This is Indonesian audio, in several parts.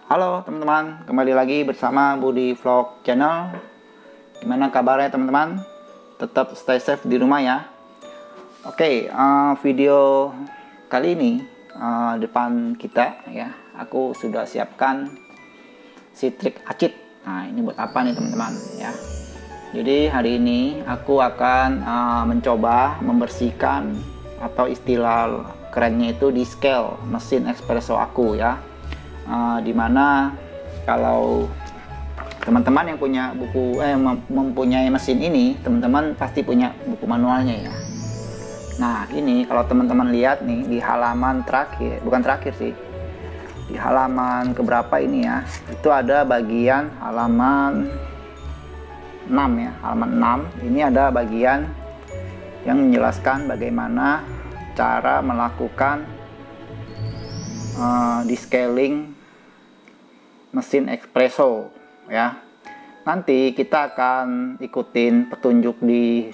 Halo teman-teman, kembali lagi bersama Budi Vlog Channel. Gimana kabarnya teman-teman? Tetap stay safe di rumah ya. Oke, video kali ini depan kita ya, aku sudah siapkan sitrik acid. Nah, ini buat apa nih teman-teman ya? Jadi hari ini aku akan mencoba membersihkan, atau istilah kerennya itu di scale mesin espresso aku ya. Dimana kalau teman-teman yang punya buku mempunyai mesin ini, teman-teman pasti punya buku manualnya ya. Nah ini kalau teman-teman lihat nih di halaman terakhir, bukan terakhir sih, di halaman keberapa ini ya, itu ada bagian halaman 6 ya, halaman 6 ini ada bagian yang menjelaskan bagaimana cara melakukan descaling mesin espresso ya. Nanti kita akan ikutin petunjuk di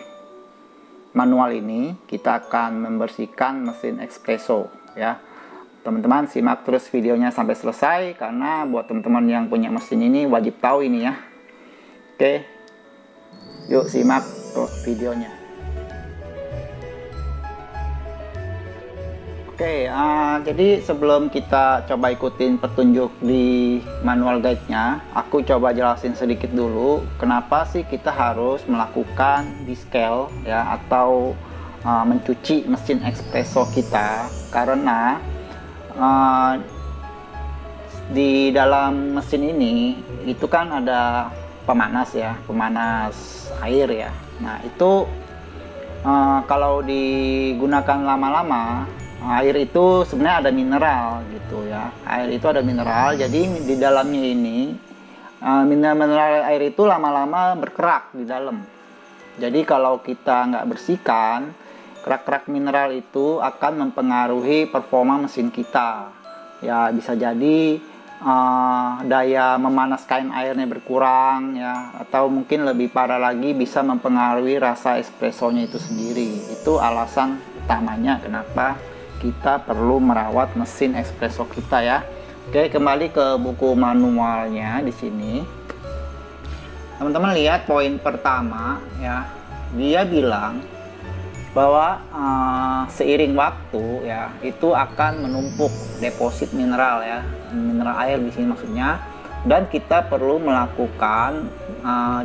manual ini, kita akan membersihkan mesin espresso ya. Teman-teman simak terus videonya sampai selesai, karena buat teman-teman yang punya mesin ini wajib tahu ini ya. Oke, yuk simak videonya. Oke, jadi sebelum kita coba ikutin petunjuk di manual guide-nya, aku coba jelasin sedikit dulu kenapa sih kita harus melakukan descale ya, atau mencuci mesin espresso kita. Karena di dalam mesin ini itu kan ada pemanas ya, pemanas air ya. Nah itu kalau digunakan lama-lama, air itu sebenarnya ada mineral gitu ya. Air itu ada mineral, jadi di dalamnya ini mineral air itu lama-lama berkerak di dalam. Jadi kalau kita nggak bersihkan, kerak-kerak mineral itu akan mempengaruhi performa mesin kita ya. Bisa jadi daya memanaskan airnya berkurang ya, atau mungkin lebih parah lagi bisa mempengaruhi rasa espressonya itu sendiri. Itu alasan utamanya kenapa kita perlu merawat mesin espresso kita ya. Oke, kembali ke buku manualnya di sini. Teman-teman lihat poin pertama ya. Dia bilang bahwa seiring waktu ya, itu akan menumpuk deposit mineral ya, mineral air di sini maksudnya. Dan kita perlu melakukan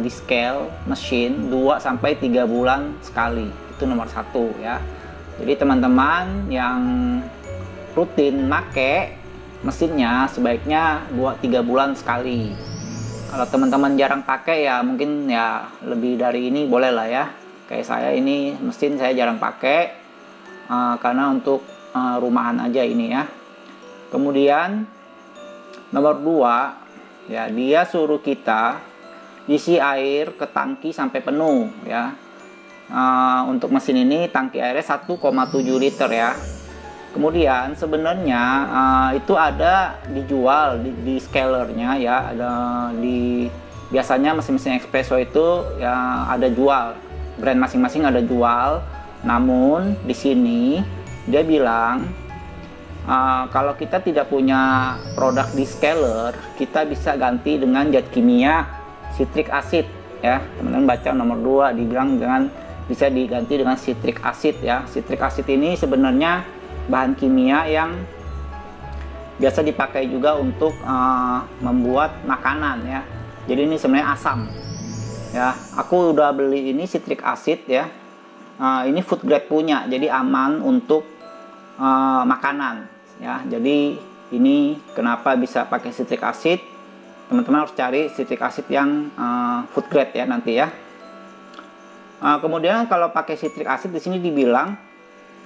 descale mesin 2-3 bulan sekali. Itu nomor 1 ya. Jadi teman-teman yang rutin make mesinnya sebaiknya 2-3 bulan sekali. Kalau teman-teman jarang pakai ya mungkin ya lebih dari ini boleh lah ya. Kayak saya ini mesin saya jarang pakai karena untuk rumahan aja ini ya. Kemudian nomor 2 ya, dia suruh kita isi air ke tangki sampai penuh ya. Untuk mesin ini tangki airnya 1,7 liter ya. Kemudian sebenarnya itu ada dijual di scalernya ya, ada di biasanya mesin-mesin espresso itu ya ada jual, brand masing-masing ada jual. Namun di sini dia bilang kalau kita tidak punya produk descaler, kita bisa ganti dengan zat kimia citric acid ya. Teman-teman baca nomor 2 dibilang bisa diganti dengan citric acid ya. Citric acid ini sebenarnya bahan kimia yang biasa dipakai juga untuk membuat makanan ya. Jadi ini sebenarnya asam ya. Aku udah beli ini citric acid ya. Ini food grade punya, jadi aman untuk makanan ya. Jadi ini kenapa bisa pakai citric acid. Teman-teman harus cari citric acid yang food grade ya nanti ya. Kemudian kalau pakai citric acid di sini dibilang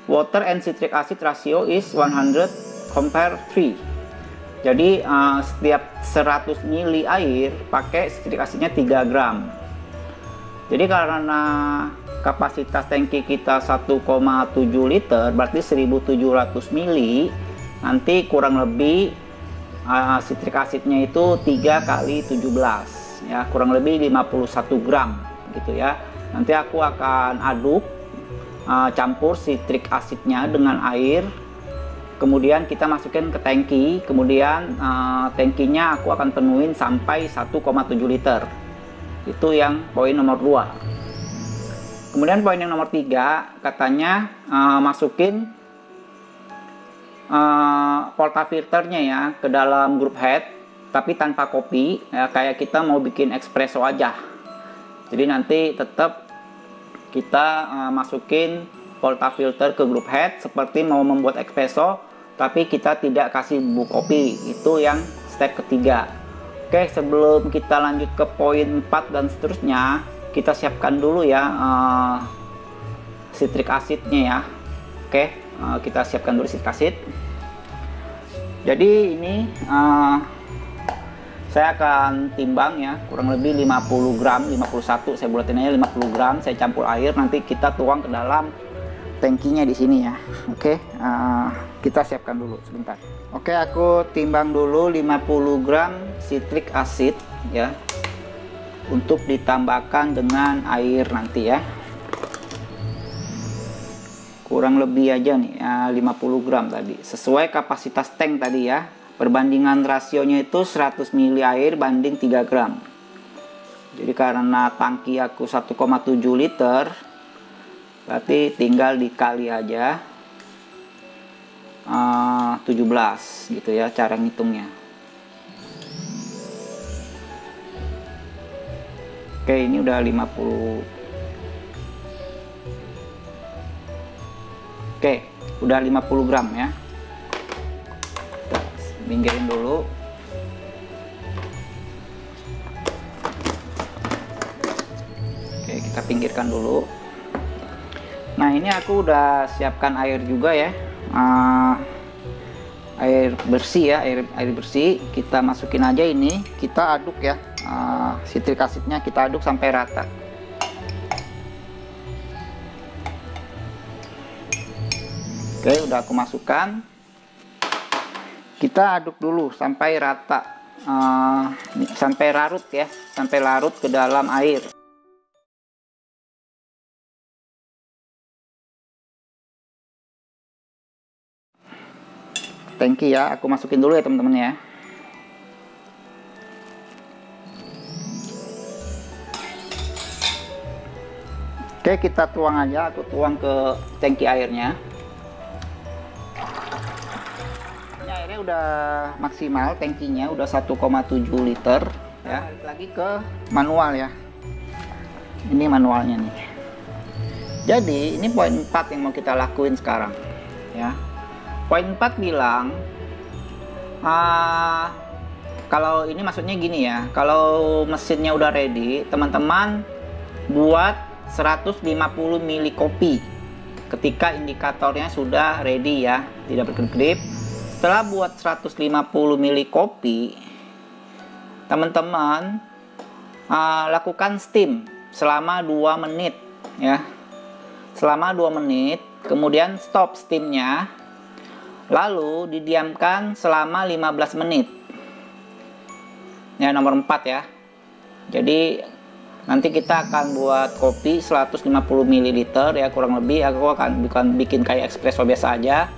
water and citric acid ratio is 100 compare 3. Jadi setiap 100 ml air pakai citric acidnya 3 gram. Jadi karena kapasitas tangki kita 1,7 liter, berarti 1700 ml, nanti kurang lebih citric acidnya itu 3 kali 17 ya, kurang lebih 51 gram gitu ya. Nanti aku akan aduk campur citric acidnya dengan air, kemudian kita masukin ke tangki, kemudian tangkinya aku akan penuhin sampai 1,7 liter. Itu yang poin nomor 2. Kemudian poin yang nomor 3 katanya masukin portafilternya ya ke dalam group head, tapi tanpa kopi ya, kayak kita mau bikin espresso aja. Jadi nanti tetap kita masukin portafilter ke group head seperti mau membuat espresso, tapi kita tidak kasih bubuk kopi. Itu yang step ketiga. Oke, sebelum kita lanjut ke poin 4 dan seterusnya, kita siapkan dulu ya citric acidnya ya. Oke, kita siapkan dulu citric acid. Jadi ini saya akan timbang ya, kurang lebih 50 gram, 51 saya buatin aja 50 gram, saya campur air, nanti kita tuang ke dalam tangkinya di sini ya. Oke, kita siapkan dulu sebentar. Oke, aku timbang dulu 50 gram citric acid ya, untuk ditambahkan dengan air nanti ya. Kurang lebih aja nih ya, 50 gram tadi, sesuai kapasitas tank tadi ya. Perbandingan rasionya itu 100 ml air banding 3 gram. Jadi karena tangki aku 1,7 liter, berarti tinggal dikali aja 17 gitu ya cara ngitungnya. Oke, ini udah 50. Oke, udah 50 gram ya. Pinggirin dulu. Oke, kita pinggirkan dulu. Nah, ini aku udah siapkan air juga ya, air bersih ya, air bersih. Kita masukin aja ini, kita aduk ya, citric acidnya kita aduk sampai rata. Oke, udah aku masukkan. Kita aduk dulu sampai rata, sampai larut ya, sampai larut ke dalam air. Tangki ya, aku masukin dulu ya teman-teman ya. Oke, kita tuang aja, aku tuang ke tangki airnya. Airnya udah maksimal, tangkinya udah 1,7 liter ya. Balik lagi ke manual ya, ini manualnya nih. Jadi ini poin 4 yang mau kita lakuin sekarang ya. Poin 4 bilang kalau ini maksudnya gini ya, kalau mesinnya udah ready, teman-teman buat 150 ml kopi ketika indikatornya sudah ready ya, tidak berkedip. Setelah buat 150 ml kopi, teman-teman lakukan steam selama 2 menit ya. Selama 2 menit, kemudian stop steamnya, lalu didiamkan selama 15 menit ya, nomor 4 ya. Jadi nanti kita akan buat kopi 150 ml ya, kurang lebih. Aku akan bikin kayak espresso biasa aja,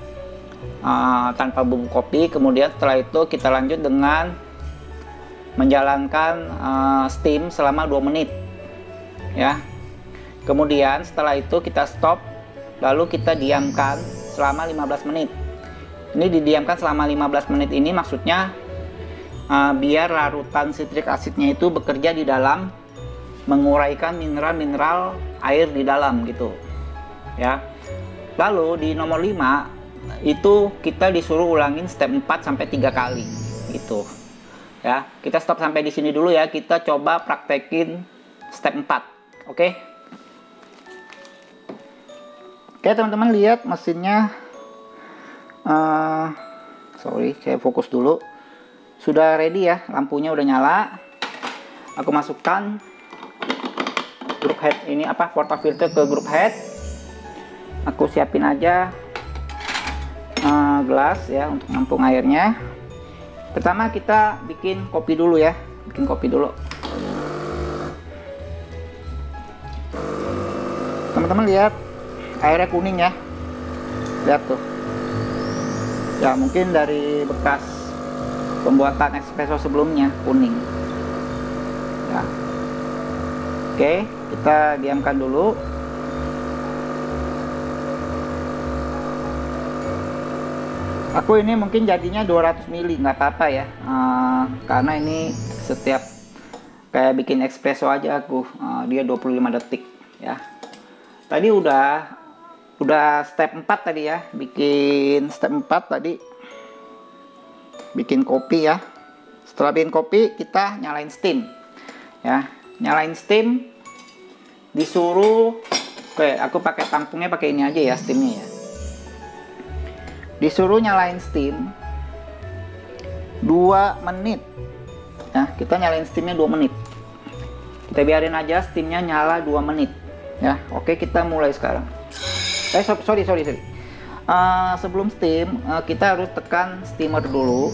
tanpa bubuk kopi. Kemudian setelah itu kita lanjut dengan menjalankan steam selama 2 menit ya. Kemudian setelah itu kita stop, lalu kita diamkan selama 15 menit. Ini didiamkan selama 15 menit ini maksudnya biar larutan citric acidnya itu bekerja di dalam, menguraikan mineral-mineral air di dalam gitu ya. Lalu di nomor 5 itu kita disuruh ulangin step 4 sampai 3 kali gitu ya. Kita stop sampai di sini dulu ya, kita coba praktekin step 4. Oke, teman-teman lihat mesinnya, sorry saya fokus dulu, sudah ready ya, lampunya udah nyala. Aku masukkan group head ini, portafilter ke group head. Aku siapin aja gelas ya untuk nampung airnya. Pertama kita bikin kopi dulu ya, bikin kopi dulu. Teman-teman lihat airnya kuning ya, lihat tuh. Ya mungkin dari bekas pembuatan espresso sebelumnya kuning ya. Oke, kita diamkan dulu. Aku ini mungkin jadinya 200 ml, nggak apa-apa ya, karena ini setiap kayak bikin espresso aja aku, dia 25 detik ya. Tadi udah step 4 tadi ya, bikin step 4 tadi, bikin kopi ya. Setelah bikin kopi, kita nyalain steam ya. Nyalain steam, disuruh, oke, aku pakai tampungnya, pakai ini aja ya steamnya ya. Disuruh nyalain steam 2 menit ya. Kita nyalain steamnya 2 menit, kita biarin aja steamnya nyala 2 menit ya. Oke, kita mulai sekarang. Sorry. Sebelum steam, kita harus tekan steamer dulu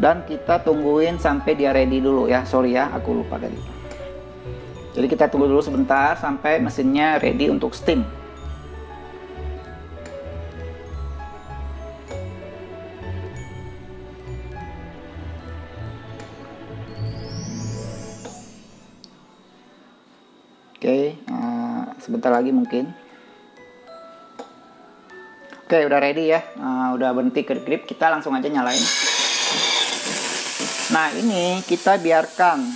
dan kita tungguin sampai dia ready dulu ya. Sorry ya, aku lupa tadi. Jadi kita tunggu dulu sebentar sampai mesinnya ready untuk steam. Oke, sebentar lagi mungkin. Oke, udah ready ya, udah berhenti kedip, kita langsung aja nyalain. Nah, ini kita biarkan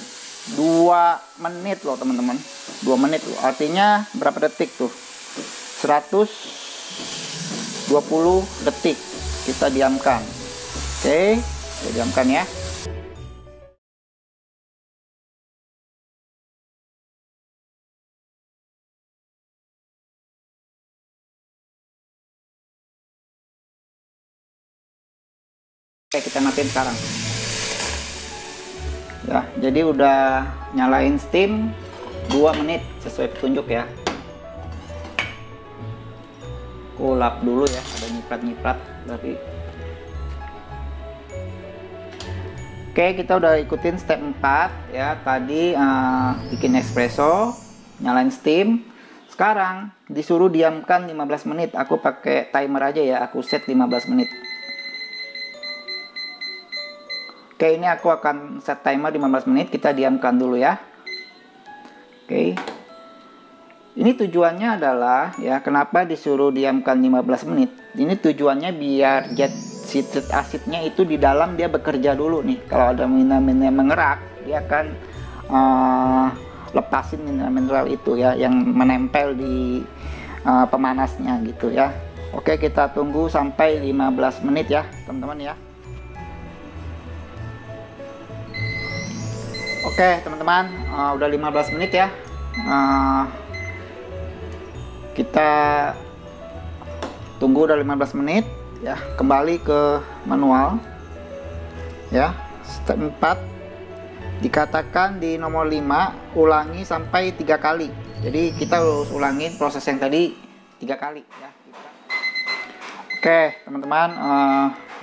2 menit loh teman-teman, 2 menit loh, artinya berapa detik tuh? 120 detik kita diamkan. Oke, kita diamkan ya. Oke, kita matiin sekarang ya. Jadi udah nyalain steam 2 menit sesuai petunjuk ya. Aku lap dulu ya, ada nyiprat-nyiprat berarti. Oke, kita udah ikutin step 4 ya. Tadi bikin espresso, nyalain steam. Sekarang disuruh diamkan 15 menit. Aku pakai timer aja ya, aku set 15 menit. Oke, ini aku akan set timer 15 menit, kita diamkan dulu ya. Oke. Ini tujuannya adalah ya, kenapa disuruh diamkan 15 menit? Ini tujuannya biar zat citric acidnya itu di dalam dia bekerja dulu nih. Kalau ada mineral mengerak, dia akan lepasin mineral itu ya, yang menempel di pemanasnya gitu ya. Oke, kita tunggu sampai 15 menit ya, teman-teman ya. Oke teman-teman, udah 15 menit ya. Kita tunggu udah 15 menit ya. Kembali ke manual ya. Step 4 dikatakan di nomor 5, ulangi sampai 3 kali. Jadi kita harus ulangin proses yang tadi 3 kali ya. Oke teman-teman,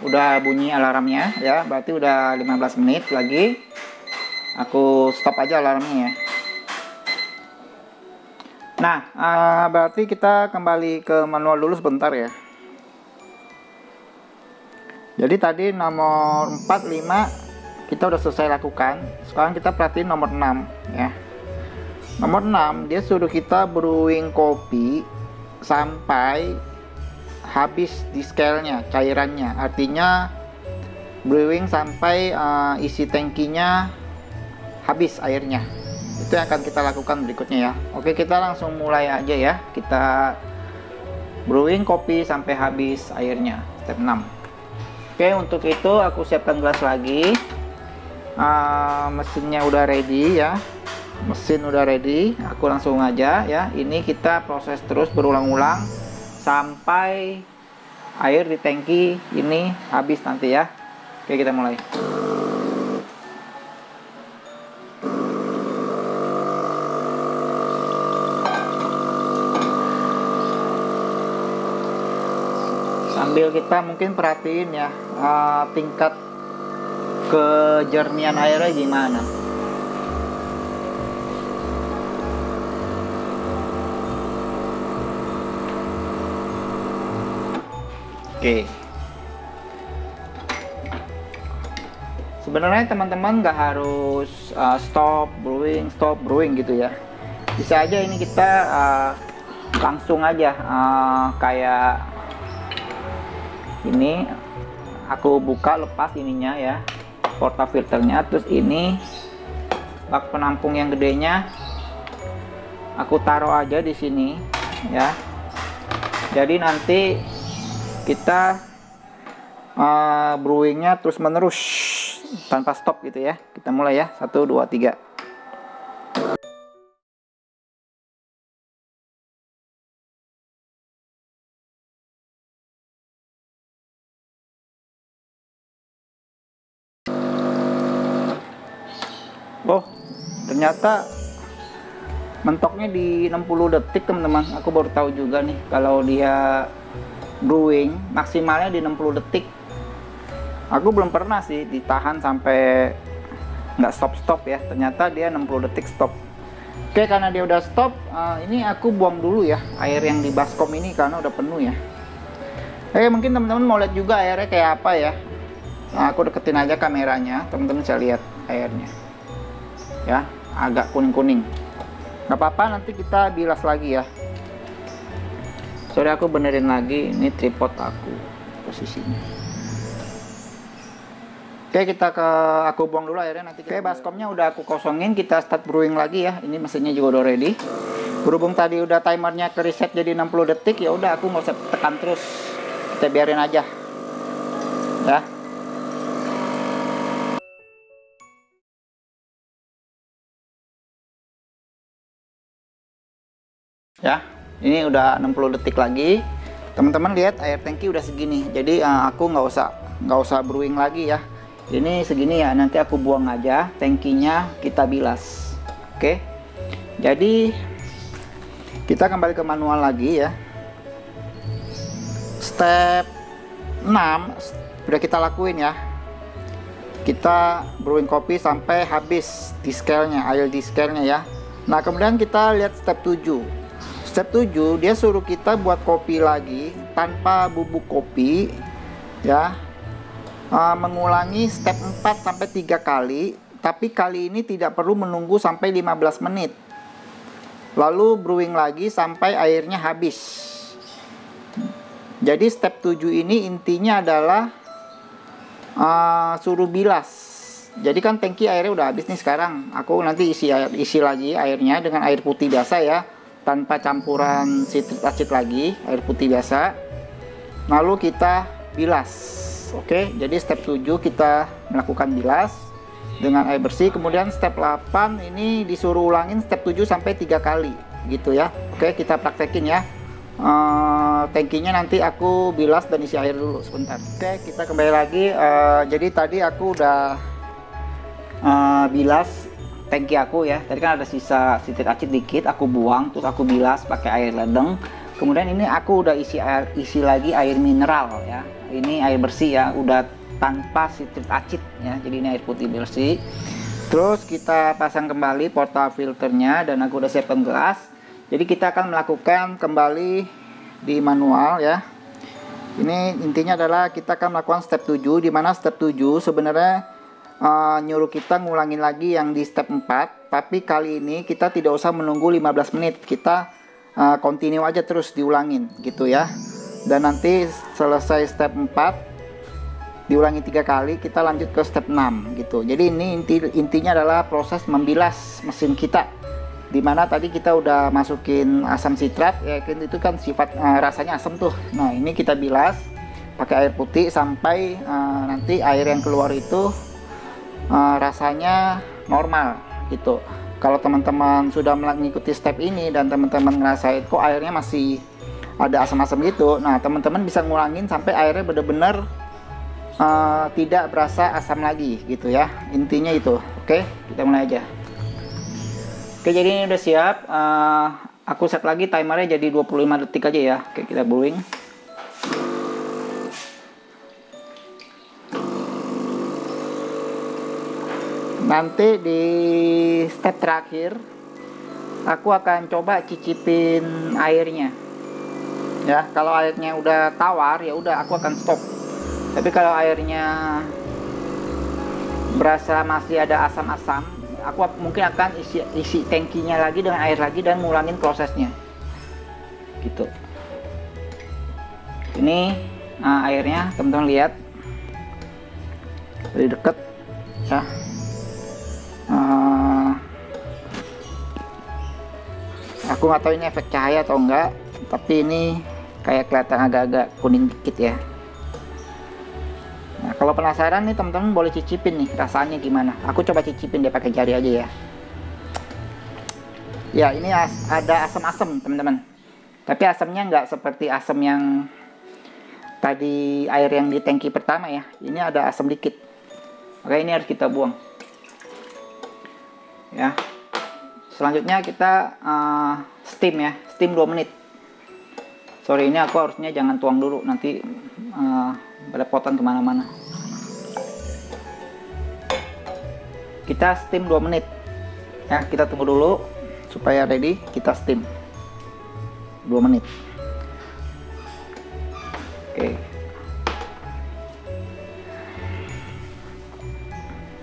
udah bunyi alarmnya ya, berarti udah 15 menit lagi. Aku stop aja alarmnya ya. Nah, berarti kita kembali ke manual dulu sebentar ya. Jadi tadi nomor 4, 5 kita udah selesai lakukan. Sekarang kita perhatiin nomor 6 ya. Nomor 6 dia suruh kita brewing kopi sampai habis di scale-nya, cairannya. Artinya brewing sampai isi tangkinya habis airnya. Itu yang akan kita lakukan berikutnya ya. Oke, kita langsung mulai aja ya. Kita brewing kopi sampai habis airnya, step 6. Oke, untuk itu aku siapkan gelas lagi. Mesinnya udah ready ya. Mesin udah ready, aku langsung aja ya. Ini kita proses terus berulang-ulang sampai air di tangki ini habis nanti ya. Oke, kita mulai. Sambil kita mungkin perhatiin ya, tingkat kejernihan airnya gimana. Oke. Sebenarnya teman-teman nggak harus stop brewing gitu ya. Bisa aja ini kita langsung aja kayak ini. Aku buka, lepas ininya ya, portafilternya. Terus ini bak penampung yang gedenya aku taruh aja di sini ya. Jadi nanti kita brewingnya terus menerus tanpa stop gitu ya. Kita mulai ya, 1 2 3. Oh, ternyata mentoknya di 60 detik teman-teman. Aku baru tahu juga nih kalau dia brewing maksimalnya di 60 detik. Aku belum pernah sih ditahan sampai nggak stop ya. Ternyata dia 60 detik stop. Oke, karena dia udah stop, ini aku buang dulu ya air yang di baskom ini karena udah penuh ya. Oke, mungkin teman-teman mau lihat juga airnya kayak apa ya. Nah, aku deketin aja kameranya, teman-teman bisa lihat airnya ya, agak kuning-kuning. Nggak apa-apa, nanti kita bilas lagi ya. Sorry, aku benerin lagi ini tripod aku posisinya. Oke, aku buang dulu airnya nanti. Oke, baskomnya udah aku kosongin, kita start brewing lagi ya. Ini mesinnya juga udah ready. Berhubung tadi udah timernya ke reset jadi 60 detik, ya udah aku nggak usah tekan terus, kita biarin aja ya. Ya, ini udah 60 detik lagi. Teman-teman lihat air tangki udah segini. Jadi aku nggak usah brewing lagi ya. Ini segini ya, nanti aku buang aja tangkinya, kita bilas. Oke. Jadi kita kembali ke manual lagi ya. Step 6 udah kita lakuin ya. Kita brewing kopi sampai habis di scale-nya, air di scale-nya ya. Nah, kemudian kita lihat step 7. Step 7 dia suruh kita buat kopi lagi tanpa bubuk kopi ya, mengulangi step 4 sampai 3 kali, tapi kali ini tidak perlu menunggu sampai 15 menit. Lalu brewing lagi sampai airnya habis. Jadi step 7 ini intinya adalah suruh bilas. Jadi kan tangki airnya udah habis nih sekarang. Aku nanti isi lagi airnya dengan air putih biasa ya, tanpa campuran citric acid lagi, air putih biasa. Lalu kita bilas. Oke, jadi step 7 kita melakukan bilas dengan air bersih. Kemudian step 8 ini disuruh ulangin step 7 sampai 3 kali gitu ya. Oke, kita praktekin ya. Tangkinya nanti aku bilas dan isi air dulu sebentar. Oke, kita kembali lagi. Jadi tadi aku udah bilas tangki aku ya. Tadi kan ada sisa citric acid dikit, aku buang, terus aku bilas pakai air ledeng. Kemudian ini aku udah isi lagi air mineral ya. Ini air bersih ya, udah tanpa citric acid ya. Jadi ini air putih bersih. Terus kita pasang kembali portafilternya dan aku udah siapkan gelas. Jadi kita akan melakukan kembali di manual ya. Ini intinya adalah kita akan melakukan step 7, di mana step 7 sebenarnya nyuruh kita ngulangin lagi yang di step 4, tapi kali ini kita tidak usah menunggu 15 menit, kita continue aja terus diulangin gitu ya. Dan nanti selesai step 4 diulangi 3 kali, kita lanjut ke step 6 gitu. Jadi ini intinya adalah proses membilas mesin kita, dimana tadi kita udah masukin asam sitrat ya, itu kan sifat rasanya asam tuh. Nah, ini kita bilas pakai air putih sampai nanti air yang keluar itu rasanya normal gitu. Kalau teman-teman sudah mengikuti step ini dan teman-teman ngerasain kok airnya masih ada asam-asam gitu, nah teman-teman bisa ngulangin sampai airnya benar-benar tidak berasa asam lagi gitu ya. Intinya itu. Oke, kita mulai aja. Oke, jadi ini udah siap. Aku set lagi timernya jadi 25 detik aja ya. Oke, kita brewing. Nanti di step terakhir aku akan coba cicipin airnya. Ya, kalau airnya udah tawar ya udah aku akan stop. Tapi kalau airnya berasa masih ada asam-asam, aku mungkin akan isi tangkinya lagi dengan air lagi dan ngulangin prosesnya gitu. Ini airnya teman-teman lihat dari deket ya. Aku nggak tahu ini efek cahaya atau enggak, tapi ini kayak kelihatan agak-agak kuning dikit ya. Nah, kalau penasaran nih teman-teman boleh cicipin nih rasanya gimana. Aku coba cicipin dia pakai jari aja ya. Ya, ini ada asam-asam teman-teman. Tapi asamnya nggak seperti asam yang tadi air yang di tangki pertama ya. Ini ada asam dikit. Oke, ini harus kita buang. Ya. Selanjutnya kita steam ya. Steam 2 menit. Sorry, ini aku harusnya jangan tuang dulu, nanti belepotan kemana-mana. Kita steam 2 menit ya, kita tunggu dulu supaya ready. Kita steam 2 menit.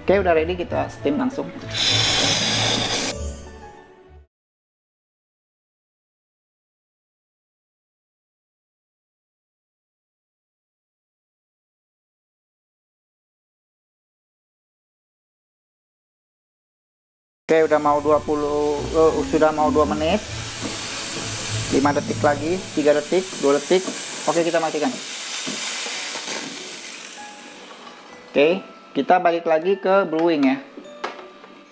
Oke, udah ready, kita steam langsung. Oke, udah mau 2 menit. 5 detik lagi, 3 detik, 2 detik. Oke, kita matikan. Oke, kita balik lagi ke brewing ya.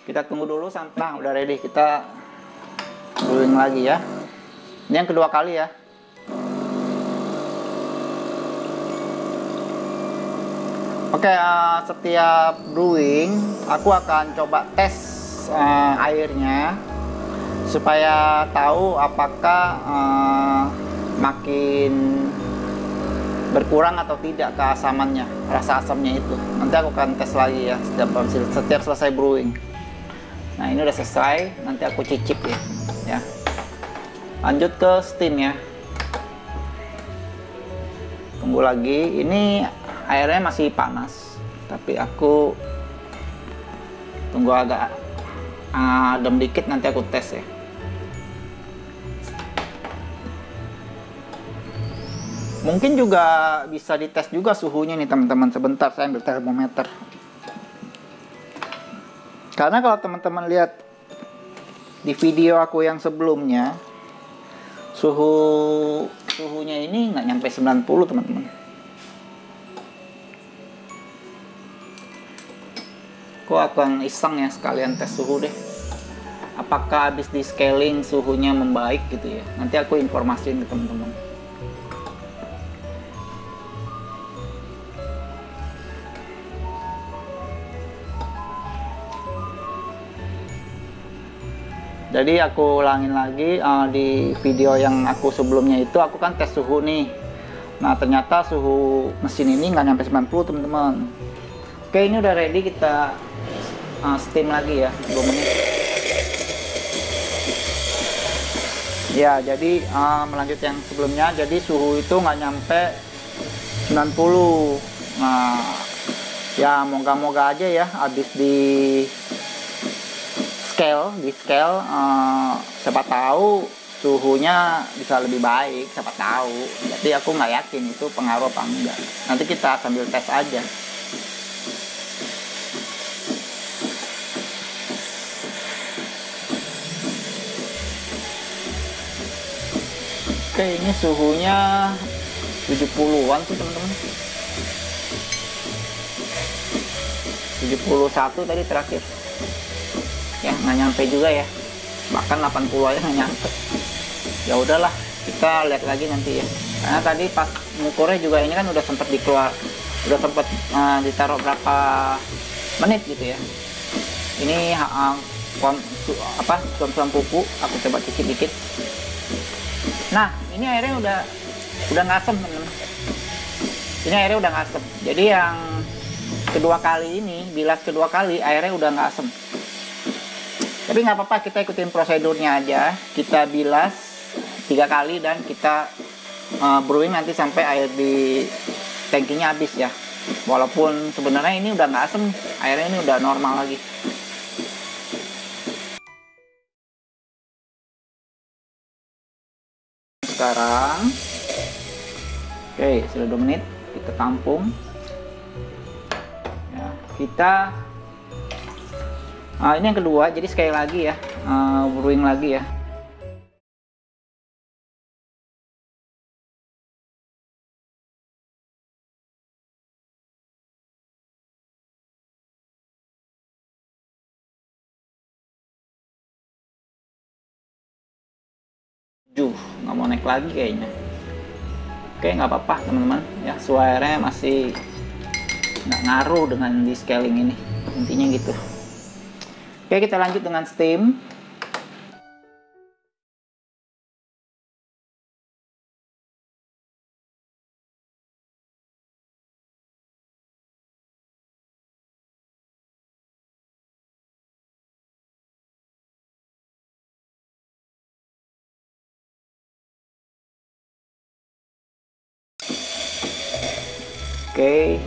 Kita tunggu dulu sampai udah ready, kita brewing lagi ya. Ini yang kedua kali ya. Oke, setiap brewing aku akan coba tes airnya supaya tahu apakah makin berkurang atau tidak keasamannya, rasa asamnya itu. Nanti aku akan tes lagi ya setiap selesai brewing. Nah, ini udah selesai, nanti aku cicip ya. Lanjut ke steam ya. Tunggu lagi, ini airnya masih panas, tapi aku tunggu agak adem dikit, nanti aku tes ya. Mungkin juga bisa dites juga suhunya nih teman-teman. Sebentar saya ambil termometer. Karena kalau teman-teman lihat di video aku yang sebelumnya, suhunya ini nggak nyampe 90 teman-teman. Aku akan iseng ya, sekalian tes suhu deh. Apakah habis di scaling suhunya membaik gitu ya. Nanti aku informasiin ke teman-teman. Jadi aku ulangin lagi di video yang aku sebelumnya itu aku kan tes suhu nih. Nah, ternyata suhu mesin ini nggak nyampe 90 teman-teman. Oke, ini udah ready, kita steam lagi ya 2 menit. Ya, jadi melanjut yang sebelumnya, jadi suhu itu nggak nyampe 90. Nah, ya moga-moga aja ya habis di scale siapa tahu suhunya bisa lebih baik, siapa tahu. Jadi aku nggak yakin itu pengaruh apa enggak. Nanti kita sambil tes aja. Oke, ini suhunya 70-an tuh teman-teman. 71 tadi terakhir. Ya, nggak nyampe juga ya, bahkan 80 aja nggak nyampe. Ya udahlah, kita lihat lagi nanti ya, karena tadi pas ngukurnya juga ini kan udah sempat ditaruh berapa menit gitu ya. Ini tuan kuku, aku coba cicip dikit. Nah, ini airnya udah ngasem teman-teman. Ini airnya udah ngasem, jadi yang kedua kali ini, bilas kedua kali airnya udah nggak asem. Tapi nggak apa-apa, kita ikutin prosedurnya aja. Kita bilas 3 kali dan kita brewing nanti sampai air di tangkinya habis ya. Walaupun sebenarnya ini udah nggak asem, airnya ini udah normal lagi. Sekarang oke, sudah 2 menit, kita tampung ya. Kita ini yang kedua, jadi sekali lagi ya, brewing lagi ya. Nggak mau naik lagi kayaknya. Oke, nggak apa-apa teman-teman ya, suaranya masih nggak ngaruh dengan di scaling ini, intinya gitu. Oke, kita lanjut dengan steam. Oke.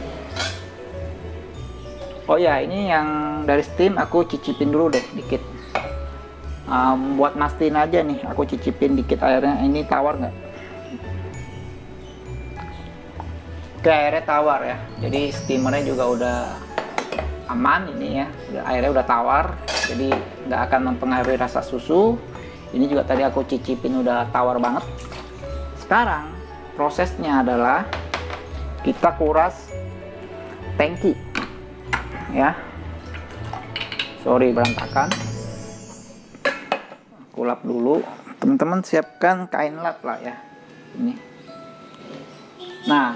Oh ya, ini yang dari steam aku cicipin dulu deh dikit. Buat mastiin aja nih, aku cicipin dikit airnya. Ini tawar nggak? Oke, airnya tawar ya. Jadi steamernya juga udah aman ini ya. Airnya udah tawar, jadi nggak akan mempengaruhi rasa susu. Ini juga tadi aku cicipin udah tawar banget. Sekarang prosesnya adalah kita kuras tangki ya. Sorry berantakan, aku lap dulu. Teman-teman siapkan kain lap lah ya ini. Nah,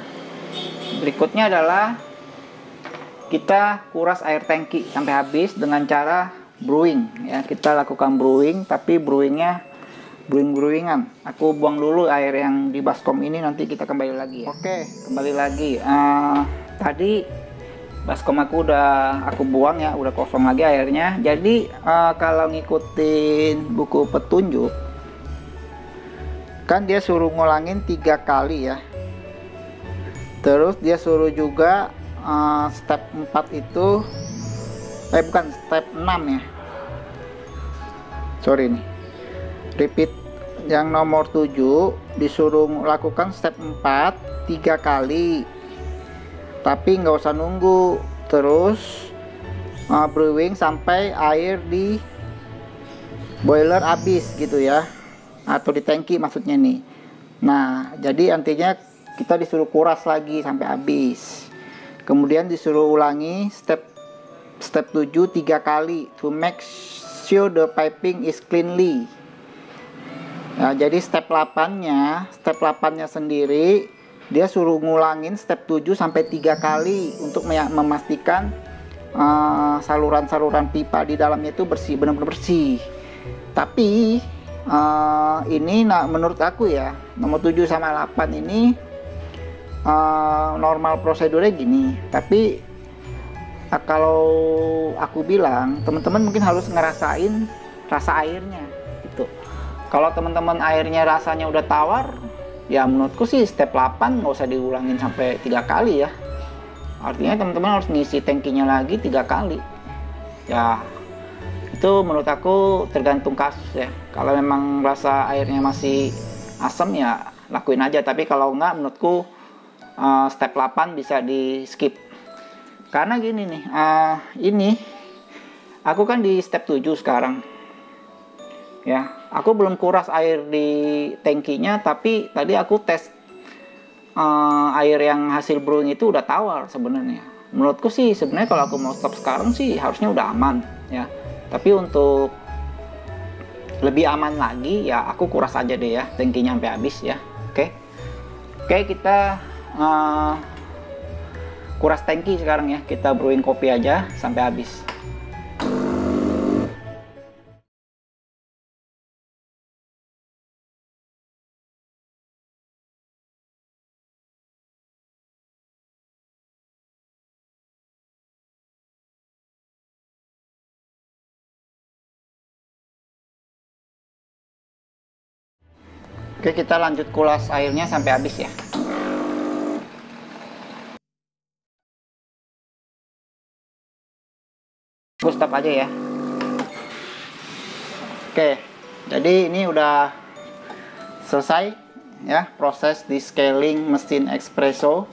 berikutnya adalah kita kuras air tangki sampai habis dengan cara brewing ya. Kita lakukan brewing, tapi brewingan. Aku buang dulu air yang di baskom ini, nanti kita kembali lagi ya. Oke, kembali lagi. Tadi baskom aku udah aku buang ya, udah kosong lagi airnya. Jadi kalau ngikutin buku petunjuk kan dia suruh ngulangin 3 kali ya. Terus dia suruh juga step 4 itu bukan step 6 ya. Sorry nih. Repeat yang nomor 7 disuruh lakukan step 4 3 kali, tapi nggak usah nunggu, terus brewing sampai air di boiler habis gitu ya, atau di tangki maksudnya nih. Nah, jadi artinya kita disuruh kuras lagi sampai habis, kemudian disuruh ulangi step 7 3 kali to make sure the piping is cleanly. Nah, jadi step 8-nya sendiri dia suruh ngulangin step 7 sampai 3 kali untuk memastikan saluran-saluran pipa di dalamnya itu bersih, benar-benar bersih. Tapi ini menurut aku ya, nomor 7 sama 8 ini normal prosedurnya gini. Tapi kalau aku bilang, teman-teman mungkin harus ngerasain rasa airnya gitu. Kalau teman-teman airnya rasanya udah tawar, ya menurutku sih step 8 nggak usah diulangin sampai 3 kali ya. Artinya teman-teman harus ngisi tangkinya lagi 3 kali. Ya, itu menurut aku tergantung kasus ya. Kalau memang rasa airnya masih asam ya lakuin aja. Tapi kalau nggak, menurutku step 8 bisa di skip. Karena gini nih, ini aku kan di step 7 sekarang. Ya, aku belum kuras air di tangkinya, tapi tadi aku tes air yang hasil brewing itu udah tawar sebenarnya. Menurutku sih sebenarnya kalau aku mau stop sekarang sih harusnya udah aman ya. Tapi untuk lebih aman lagi ya aku kuras aja deh ya tangkinya sampai habis ya. Oke, kita kuras tangki sekarang ya. Kita brewing kopi aja sampai habis. Oke, kita lanjut kulas airnya sampai habis ya. Aku stop aja ya. Oke, jadi ini udah selesai ya proses di scaling mesin espresso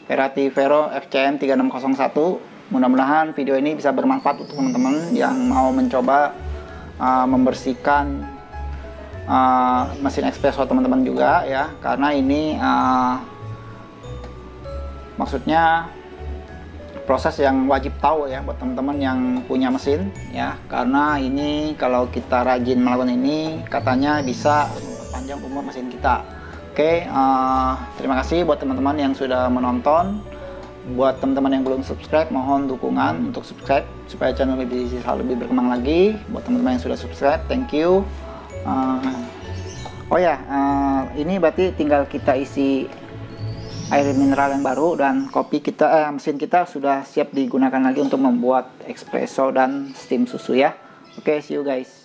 Verati Vero FCM 3601. Mudah-mudahan video ini bisa bermanfaat untuk teman-teman yang mau mencoba membersihkan mesin espresso teman-teman juga ya, karena ini maksudnya proses yang wajib tahu ya buat teman-teman yang punya mesin ya, karena ini kalau kita rajin melakukan ini katanya bisa memperpanjang umur mesin kita. Oke, terima kasih buat teman-teman yang sudah menonton. Buat teman-teman yang belum subscribe, mohon dukungan untuk subscribe supaya channel ini bisa lebih berkembang lagi. Buat teman-teman yang sudah subscribe, thank you. Oh ya, ini berarti tinggal kita isi air mineral yang baru, dan kopi kita mesin kita sudah siap digunakan lagi untuk membuat espresso dan steam susu ya. Oke, see you guys.